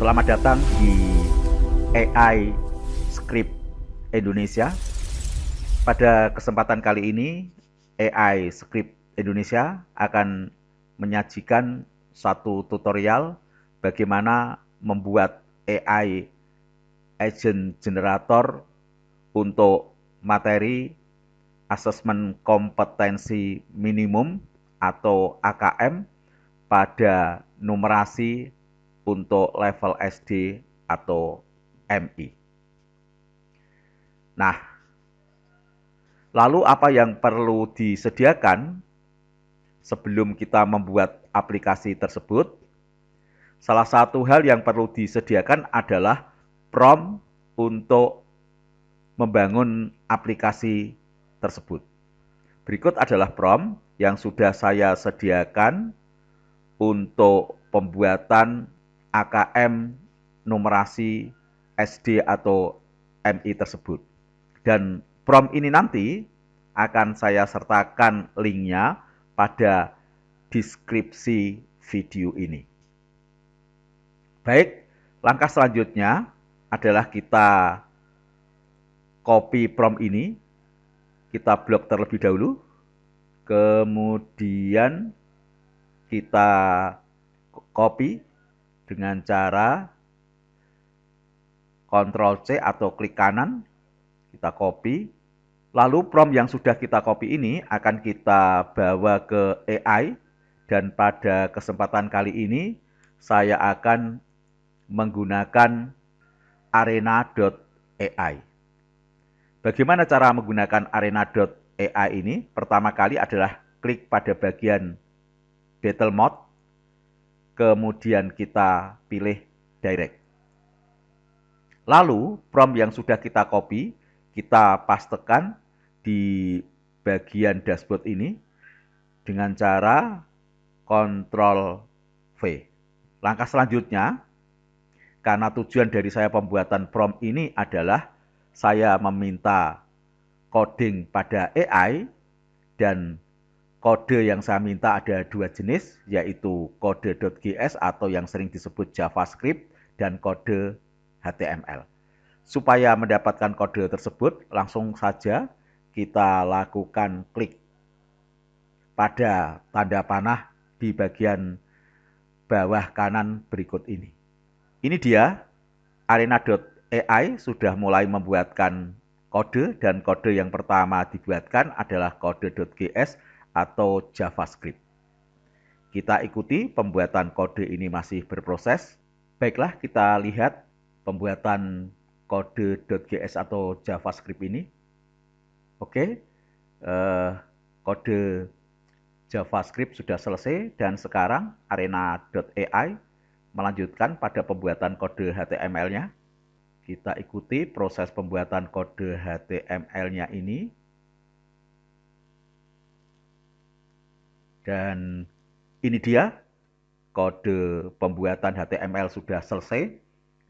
Selamat datang di AI Script Indonesia. Pada kesempatan kali ini, AI Script Indonesia akan menyajikan satu tutorial bagaimana membuat AI agent generator untuk materi asesmen kompetensi minimum atau AKM pada numerasi untuk level SD atau MI. Nah, lalu apa yang perlu disediakan sebelum kita membuat aplikasi tersebut? Salah satu hal yang perlu disediakan adalah prompt untuk membangun aplikasi tersebut. Berikut adalah prompt yang sudah saya sediakan untuk pembuatan AKM numerasi SD atau MI tersebut. Dan prompt ini nanti akan saya sertakan linknya pada deskripsi video ini. Baik, langkah selanjutnya adalah kita copy prompt ini, kita blok terlebih dahulu, kemudian kita copy dengan cara Ctrl+C atau klik kanan, kita copy. Lalu prompt yang sudah kita copy ini akan kita bawa ke AI, dan pada kesempatan kali ini saya akan menggunakan arena.ai. Bagaimana cara menggunakan arena.ai ini? Pertama kali adalah klik pada bagian Battle Mode, kemudian kita pilih Direct. Lalu prompt yang sudah kita copy, kita pastekan di bagian dashboard ini dengan cara Ctrl+V. Langkah selanjutnya, karena tujuan dari saya pembuatan prompt ini adalah saya meminta coding pada AI, dan kode yang saya minta ada dua jenis, yaitu kode.js atau yang sering disebut JavaScript dan kode HTML. Supaya mendapatkan kode tersebut, langsung saja kita lakukan klik pada tanda panah di bagian bawah kanan berikut ini. Ini dia, arena.ai sudah mulai membuatkan kode, dan kode yang pertama dibuatkan adalah kode.js atau JavaScript. Kita ikuti pembuatan kode ini masih berproses. Baiklah, kita lihat pembuatan kode.js atau JavaScript ini. Oke, kode JavaScript sudah selesai, dan sekarang arena.ai melanjutkan pada pembuatan kode HTML-nya. Kita ikuti proses pembuatan kode HTML-nya ini. Dan ini dia, kode pembuatan HTML sudah selesai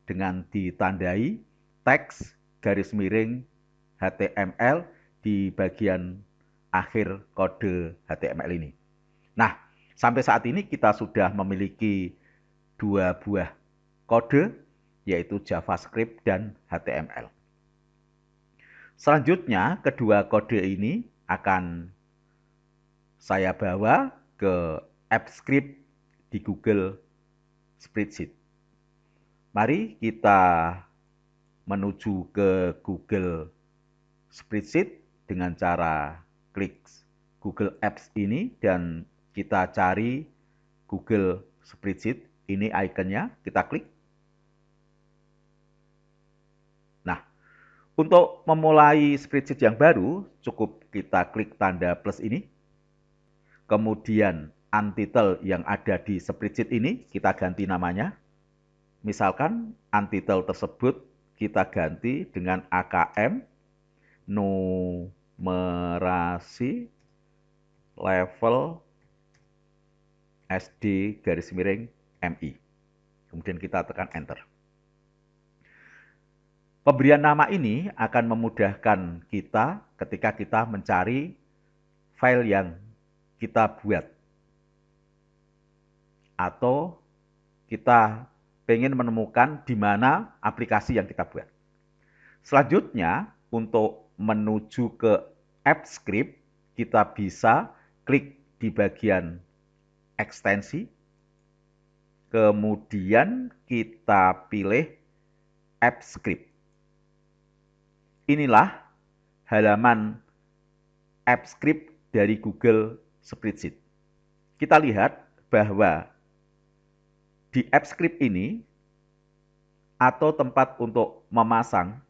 dengan ditandai teks garis miring HTML di bagian akhir kode HTML ini. Nah, sampai saat ini kita sudah memiliki dua buah kode, yaitu JavaScript dan HTML. Selanjutnya, kedua kode ini akan saya bawa ke AppScript di Google Spreadsheet. Mari kita menuju ke Google Spreadsheet dengan cara klik Google Apps ini, dan kita cari Google Spreadsheet. Ini ikonnya, kita klik. Nah, untuk memulai spreadsheet yang baru, cukup kita klik tanda plus ini. Kemudian untitled yang ada di spreadsheet ini kita ganti namanya. Misalkan untitled tersebut kita ganti dengan AKM numerasi level SD garis miring MI. Kemudian kita tekan enter. Pemberian nama ini akan memudahkan kita ketika kita mencari file yang kita buat, atau kita pengen menemukan di mana aplikasi yang kita buat. Selanjutnya, untuk menuju ke App Script, kita bisa klik di bagian ekstensi, kemudian kita pilih App Script. Inilah halaman App Script dari Google Spreadsheet. Kita lihat bahwa di App Script ini atau tempat untuk memasang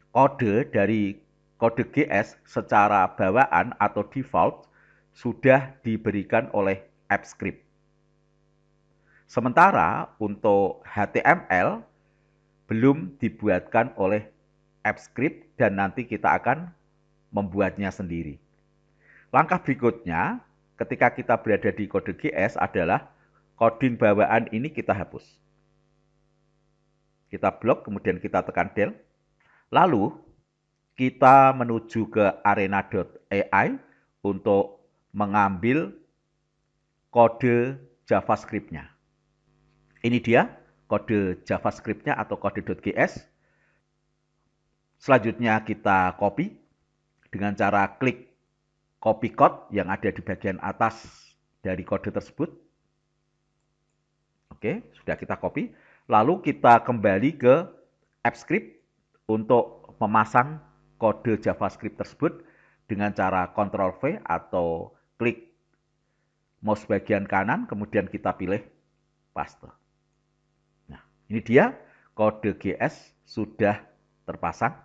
kode dari kode GS secara bawaan atau default sudah diberikan oleh App Script. Sementara untuk HTML belum dibuatkan oleh App Script dan nanti kita akan membuatnya sendiri. Langkah berikutnya ketika kita berada di kode GS adalah coding bawaan ini kita hapus. Kita blok, kemudian kita tekan Del. Lalu kita menuju ke arena.ai untuk mengambil kode JavaScript-nya. Ini dia kode JavaScript-nya atau kode.gs. Selanjutnya kita copy dengan cara klik copy code yang ada di bagian atas dari kode tersebut. Oke, sudah kita copy. Lalu kita kembali ke AppScript untuk memasang kode JavaScript tersebut dengan cara Ctrl+V atau klik mouse bagian kanan, kemudian kita pilih paste. Nah, ini dia kode GS sudah terpasang.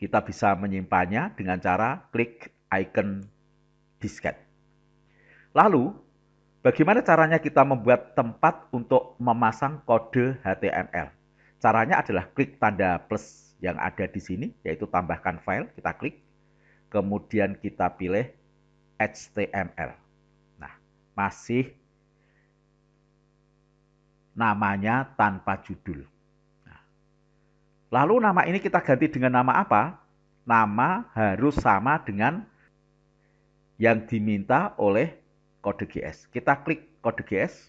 Kita bisa menyimpannya dengan cara klik icon disket. Lalu, bagaimana caranya kita membuat tempat untuk memasang kode HTML? Caranya adalah klik tanda plus yang ada di sini, yaitu tambahkan file, kita klik. Kemudian kita pilih HTML. Nah, masih namanya tanpa judul. Nah, lalu nama ini kita ganti dengan nama apa? Nama harus sama dengan yang diminta oleh kode GS. Kita klik kode GS,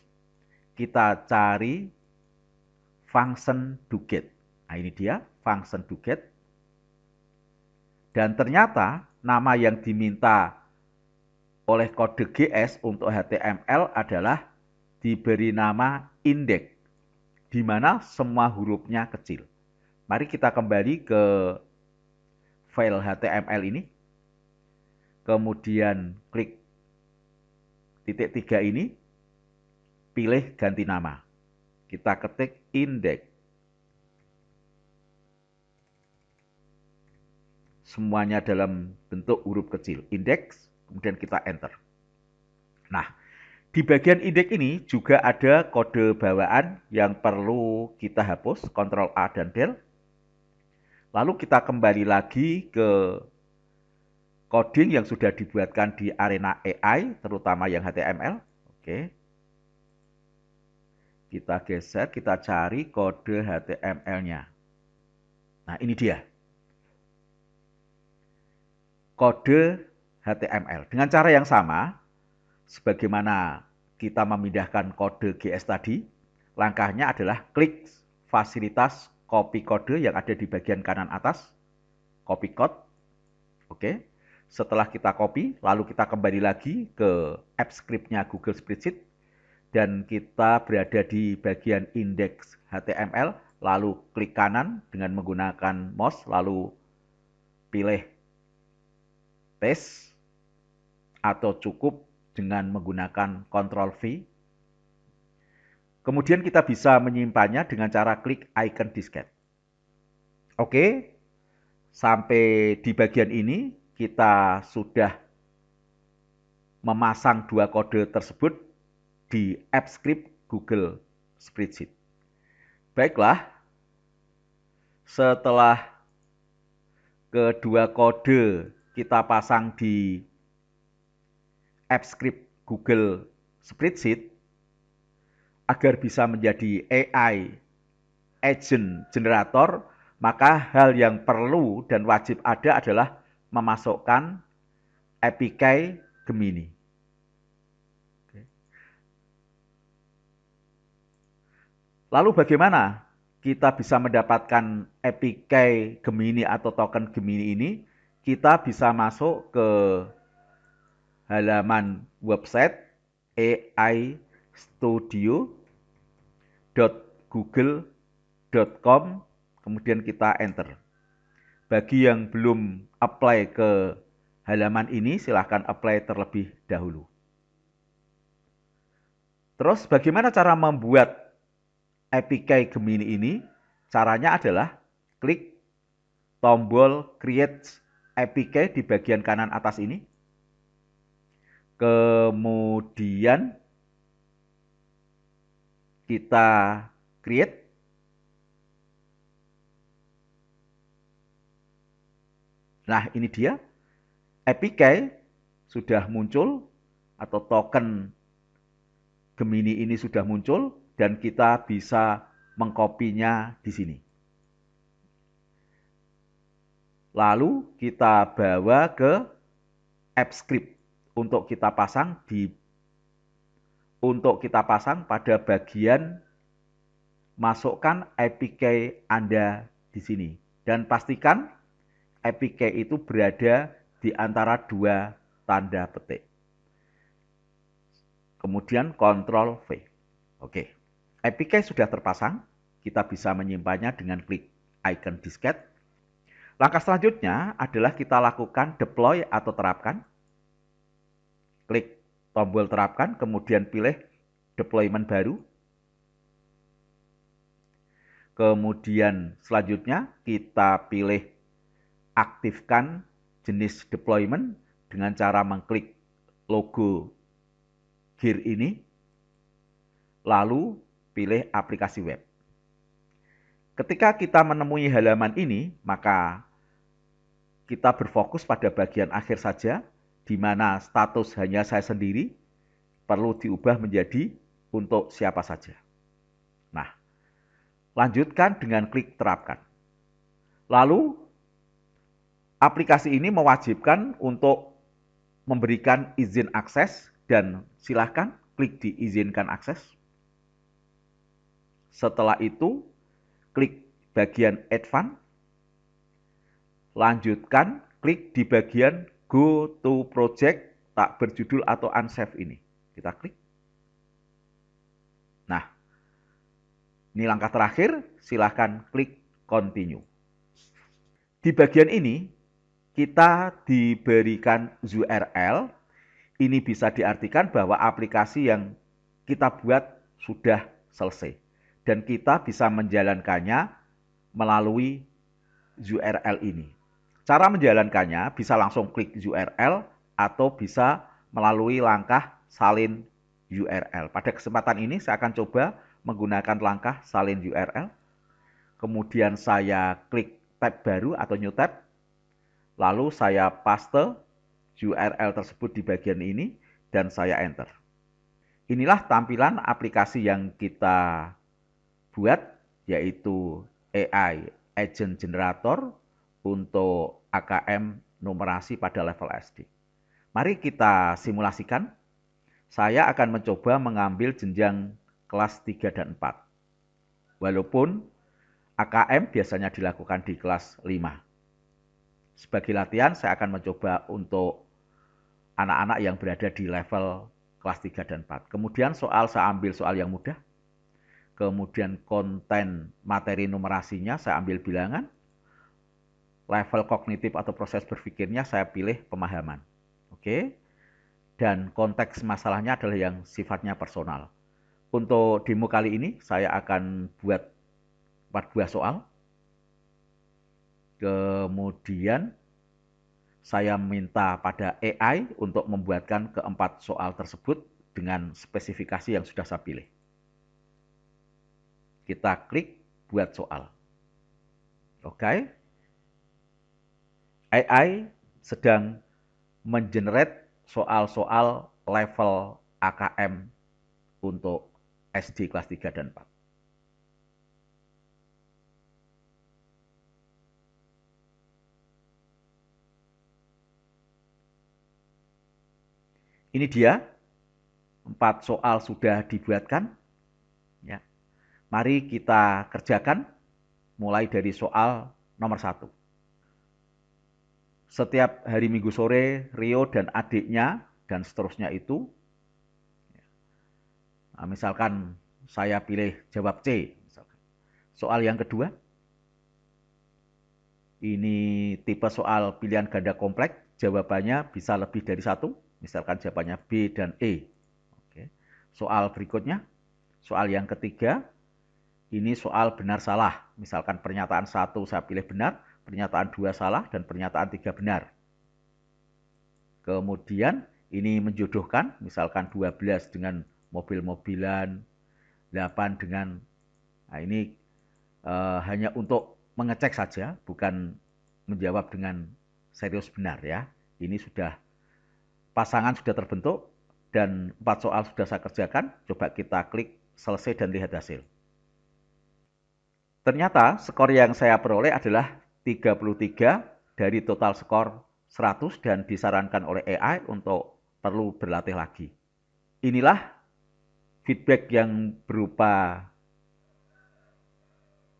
kita cari function doGet. Nah, ini dia function doGet. Dan ternyata nama yang diminta oleh kode GS untuk HTML adalah diberi nama index, di mana semua hurufnya kecil. Mari kita kembali ke file HTML ini. Kemudian klik titik 3 ini, pilih ganti nama. Kita ketik index. Semuanya dalam bentuk huruf kecil, index, kemudian kita enter. Nah, di bagian index ini juga ada kode bawaan yang perlu kita hapus, Ctrl A dan Del. Lalu kita kembali lagi ke coding yang sudah dibuatkan di arena AI, terutama yang HTML. Oke. Kita geser, kita cari kode HTML-nya. Nah, ini dia. Kode HTML. Dengan cara yang sama, sebagaimana kita memindahkan kode GS tadi, langkahnya adalah klik fasilitas copy kode yang ada di bagian kanan atas, copy code. Oke. Setelah kita copy, lalu kita kembali lagi ke App Script-nya Google Spreadsheet, dan kita berada di bagian index HTML, lalu klik kanan dengan menggunakan mouse, lalu pilih paste, atau cukup dengan menggunakan Ctrl+V. Kemudian kita bisa menyimpannya dengan cara klik icon disket. Oke, sampai di bagian ini kita sudah memasang dua kode tersebut di AppScript Google Spreadsheet. Baiklah, setelah kedua kode kita pasang di AppScript Google Spreadsheet, agar bisa menjadi AI agent generator, maka hal yang perlu dan wajib ada adalah memasukkan APK Gemini. Lalu bagaimana kita bisa mendapatkan APK Gemini atau token Gemini ini? Kita bisa masuk ke halaman website aistudio.google.com, kemudian kita enter. Bagi yang belum apply ke halaman ini, silahkan apply terlebih dahulu. Terus bagaimana cara membuat APK Gemini ini? Caranya adalah klik tombol Create APK di bagian kanan atas ini. Kemudian kita create. Nah, ini dia. APK sudah muncul atau token Gemini ini sudah muncul dan kita bisa mengkopinya di sini. Lalu kita bawa ke AppScript untuk kita pasang pada bagian masukkan APK Anda di sini dan pastikan APK itu berada di antara dua tanda petik. Kemudian Ctrl V. Oke. APK sudah terpasang, kita bisa menyimpannya dengan klik icon disket. Langkah selanjutnya adalah kita lakukan deploy atau terapkan. Klik tombol terapkan, kemudian pilih deployment baru. Kemudian selanjutnya kita pilih aktifkan jenis deployment dengan cara mengklik logo gear ini, lalu pilih aplikasi web. Ketika kita menemui halaman ini, maka kita berfokus pada bagian akhir saja, di mana status hanya saya sendiri, perlu diubah menjadi untuk siapa saja. Nah, lanjutkan dengan klik terapkan. Lalu, aplikasi ini mewajibkan untuk memberikan izin akses dan silakan klik di izinkan akses. Setelah itu, klik bagian advance. Lanjutkan, klik di bagian Go to Project tak berjudul atau unsave ini. Kita klik. Nah, ini langkah terakhir, silakan klik Continue. Di bagian ini, kita diberikan URL. Ini bisa diartikan bahwa aplikasi yang kita buat sudah selesai. Dan kita bisa menjalankannya melalui URL ini. Cara menjalankannya bisa langsung klik URL atau bisa melalui langkah salin URL. Pada kesempatan ini saya akan coba menggunakan langkah salin URL. Kemudian saya klik tab baru atau new tab. Lalu saya paste URL tersebut di bagian ini dan saya enter. Inilah tampilan aplikasi yang kita buat, yaitu AI Agent Generator untuk AKM numerasi pada level SD. Mari kita simulasikan. Saya akan mencoba mengambil jenjang kelas 3 dan 4. Walaupun AKM biasanya dilakukan di kelas 5. Sebagai latihan, saya akan mencoba untuk anak-anak yang berada di level kelas 3 dan 4. Kemudian saya ambil soal yang mudah. Kemudian konten materi numerasinya saya ambil bilangan. Level kognitif atau proses berpikirnya saya pilih pemahaman. Oke. Dan konteks masalahnya adalah yang sifatnya personal. Untuk demo kali ini saya akan buat 4 buah soal. Kemudian saya minta pada AI untuk membuatkan keempat soal tersebut dengan spesifikasi yang sudah saya pilih. Kita klik buat soal. Oke. AI sedang mengenerate soal-soal level AKM untuk SD kelas 3 dan 4. Ini dia, 4 soal sudah dibuatkan. Ya. Mari kita kerjakan mulai dari soal nomor 1. Setiap hari Minggu sore, Rio dan adiknya dan seterusnya itu, nah, misalkan saya pilih jawab C. Soal yang kedua, ini tipe soal pilihan ganda kompleks, jawabannya bisa lebih dari satu, misalkan jawabannya B dan E. Oke. Soal berikutnya, soal yang ketiga, ini soal benar salah. Misalkan pernyataan 1 saya pilih benar, pernyataan 2 salah, dan pernyataan 3 benar. Kemudian ini menjodohkan, misalkan 12 dengan mobil-mobilan, 8 dengan, nah ini hanya untuk mengecek saja, bukan menjawab dengan serius benar ya. Ini sudah, pasangan sudah terbentuk, dan 4 soal sudah saya kerjakan. Coba kita klik selesai dan lihat hasil. Ternyata skor yang saya peroleh adalah 33 dari total skor 100 dan disarankan oleh AI untuk perlu berlatih lagi. Inilah feedback yang berupa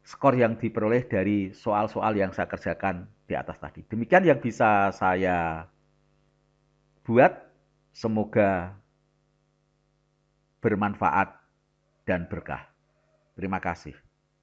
skor yang diperoleh dari soal-soal yang saya kerjakan di atas tadi. Demikian yang bisa saya buat. Semoga bermanfaat dan berkah. Terima kasih.